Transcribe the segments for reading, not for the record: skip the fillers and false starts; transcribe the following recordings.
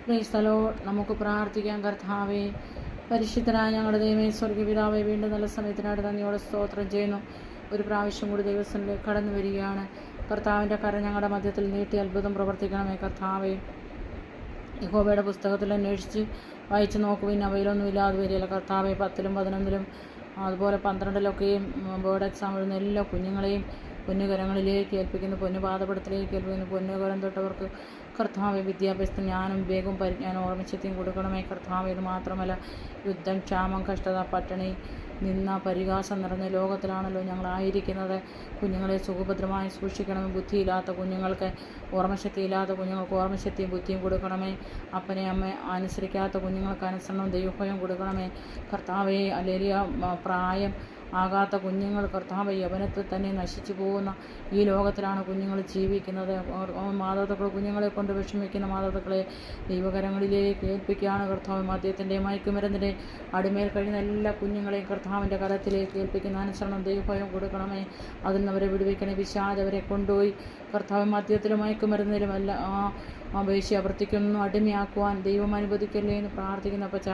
Praise the Lord. നമുക്ക് പ്രാർത്ഥിക്കാം. കർത്താവേ, പരിശുദ്ധനായ ഞങ്ങളുടെ ദൈവമേ, സ്വർഗ്ഗപിതാവേ, വീണ്ടും നല്ല സമയത്തിനായിട്ട് നന്ദിയോടെ സ്തോത്രം ചെയ്യുന്നു. ഒരു പ്രാവശ്യം കൂടി ദൈവസന്നിധിയിലേക്ക് കടന്നു വരികയാണ്. കർത്താവിൻ്റെ കരം ഞങ്ങളുടെ മധ്യത്തിൽ നീട്ടി അത്ഭുതം പ്രവർത്തിക്കണമേ. കർത്താവേ, യഹോവയുടെ പുസ്തകത്തിൽ അന്വേഷിച്ച് വായിച്ച് നോക്കുവിൻ, അവയിലൊന്നുമില്ലാതെ വരികയില്ല. കർത്താവെ, 10ലും 11ലും അതുപോലെ 12ലൊക്കെയും ബോർഡ് എക്സാം എഴുതുന്ന എല്ലാ കുഞ്ഞുങ്ങളെയും പൊന്നുകരങ്ങളിലേക്ക് ഏൽപ്പിക്കുന്നു, പൊന്നുപാദപടത്തിലേക്ക് ഏൽപ്പിക്കുന്നു. പൊന്നുകരം തൊട്ടവർക്ക് കർത്താവെ വിദ്യാഭ്യാസത്തിന് ജ്ഞാനം, വിവേകവും പരിജ്ഞാനം, ഓർമ്മശക്തിയും കൊടുക്കണമേ. കർത്താവ്, ഇത് മാത്രമല്ല, യുദ്ധം, ക്ഷാമം, കഷ്ടത, പട്ടിണി, നിന്ന, പരിഹാസം നിറഞ്ഞ ലോകത്തിലാണല്ലോ ഞങ്ങളായിരിക്കുന്നത്. കുഞ്ഞുങ്ങളെ സുഖഭദ്രമായി സൂക്ഷിക്കണമേ. ബുദ്ധിയില്ലാത്ത കുഞ്ഞുങ്ങൾക്ക്, ഓർമ്മശക്തിയില്ലാത്ത കുഞ്ഞുങ്ങൾക്ക് ഓർമ്മശക്തിയും ബുദ്ധിയും കൊടുക്കണമേ. അപ്പനെ അമ്മയെ അനുസരിക്കാത്ത കുഞ്ഞുങ്ങൾക്ക് അനുസരണവും ദൈവഭയവും കൊടുക്കണമേ. കർത്താവെ, അല്ലേലിയ പ്രായം ആകാത്ത കുഞ്ഞുങ്ങൾ കർത്താവെ യൗവനത്തിൽ തന്നെ നശിച്ചു പോകുന്ന ഈ ലോകത്തിലാണ് കുഞ്ഞുങ്ങൾ ജീവിക്കുന്നത്. മാതാപിതാക്കൾ കുഞ്ഞുങ്ങളെ കൊണ്ട് വിഷമിക്കുന്ന മാതാപിതാക്കളെ ദൈവകരങ്ങളിലേക്ക് ഏൽപ്പിക്കുകയാണ്. കർത്താവ്, മദ്യത്തിൻ്റെ, മയക്കുമരുന്നിൻ്റെ അടിമേൽ കഴിയുന്ന എല്ലാ കുഞ്ഞുങ്ങളെയും കർത്താവിൻ്റെ കരത്തിലേക്ക് ഏൽപ്പിക്കുന്ന അനുസരണം ദൈവഭയം കൊടുക്കണമേ. അതിൽ നിന്ന് അവരെ വിടുവിക്കണേ. പിശാച് അവരെ കൊണ്ടുപോയി കർത്താവ് മദ്യത്തിലും മയക്കുമരുന്നിലും വേശ്യാവൃത്തിക്കൊന്നും അടിമയാക്കുവാൻ ദൈവം അനുവദിക്കല്ലേ എന്ന് പ്രാർത്ഥിക്കുന്ന പച്ച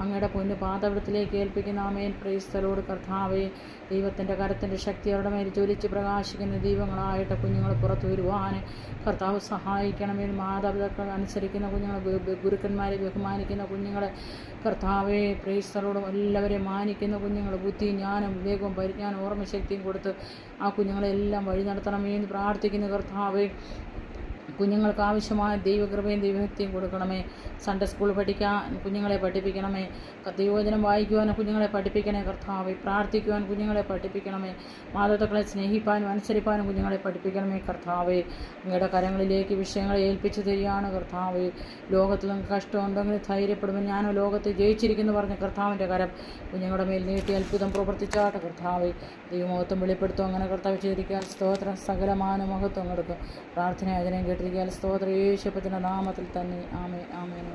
അങ്ങയുടെ പൊന്നു പാദവിടത്തിലേക്ക് ഏൽപ്പിക്കുന്ന ആമേൻ. Praise the Lord. കർത്താവേ, ദൈവത്തിൻ്റെ കരത്തിൻ്റെ ശക്തി അവരുടെ മേൽ ജ്വലിച്ച് പ്രകാശിക്കുന്ന ദൈവങ്ങളായിട്ട് കുഞ്ഞുങ്ങൾ പുറത്തു വരുവാൻ കർത്താവ് സഹായിക്കണമേ. മാതാപിതാക്കൾ അനുസരിക്കുന്ന കുഞ്ഞുങ്ങൾ, ഗുരുക്കന്മാരെ ബഹുമാനിക്കുന്ന കുഞ്ഞുങ്ങളെ കർത്താവേ, പ്രൈസ് ദി ലോർഡ്, എല്ലാവരെയും മാനിക്കുന്ന കുഞ്ഞുങ്ങൾ, ബുദ്ധി, ജ്ഞാനം, വിവേകവും പരിജ്ഞാനം, ഓർമ്മശക്തിയും കൊടുത്ത് ആ കുഞ്ഞുങ്ങളെല്ലാം വഴി നടത്തണമേ എന്ന് പ്രാർത്ഥിക്കുന്ന കർത്താവേ, കുഞ്ഞുങ്ങൾക്ക് ആവശ്യമായ ദൈവകൃപയും ദൈവഭക്തിയും കൊടുക്കണമേ. സൺഡേ സ്കൂൾ പഠിക്കാൻ കുഞ്ഞുങ്ങളെ പഠിപ്പിക്കണമേ. ദൈവവചനം വായിക്കുവാനും കുഞ്ഞുങ്ങളെ പഠിപ്പിക്കണേ. കർത്താവെ, പ്രാർത്ഥിക്കുവാൻ കുഞ്ഞുങ്ങളെ പഠിപ്പിക്കണമേ. മാതാപിതാക്കളെ സ്നേഹിപ്പാനും അനുസരിപ്പാനും കുഞ്ഞുങ്ങളെ പഠിപ്പിക്കണമേ. കർത്താവെ, അങ്ങയുടെ കരങ്ങളിലേക്ക് വിഷയങ്ങളെ ഏൽപ്പിച്ചു തരികയാണ്. കർത്താവെ, ലോകത്തിൽ നിങ്ങൾക്ക് കഷ്ടമുണ്ടെങ്കിൽ ധൈര്യപ്പെടുമ്പോൾ ഞാനും ലോകത്തെ ജയിച്ചിരിക്കുന്നു പറഞ്ഞ കർത്താവിൻ്റെ കരം കുഞ്ഞുങ്ങളുടെ മേൽ നീട്ടി അത്ഭുതം പ്രവർത്തിച്ചാട്ടെ. കർത്താവെ, ദൈവമഹത്വം വെളിപ്പെടുത്തും. അങ്ങനെ കർത്താവ് ചെയ്തിരിക്കാൻ സ്തോത്രം, സകലമാന മഹത്വം കൊടുക്കും. പ്രാർത്ഥന അതിനെ കേട്ടിരിക്കാൻ സ്തോത്രം, യേശുവിന്റെ നാമത്തിൽ തന്നെ. ആമേൻ, ആമേൻ.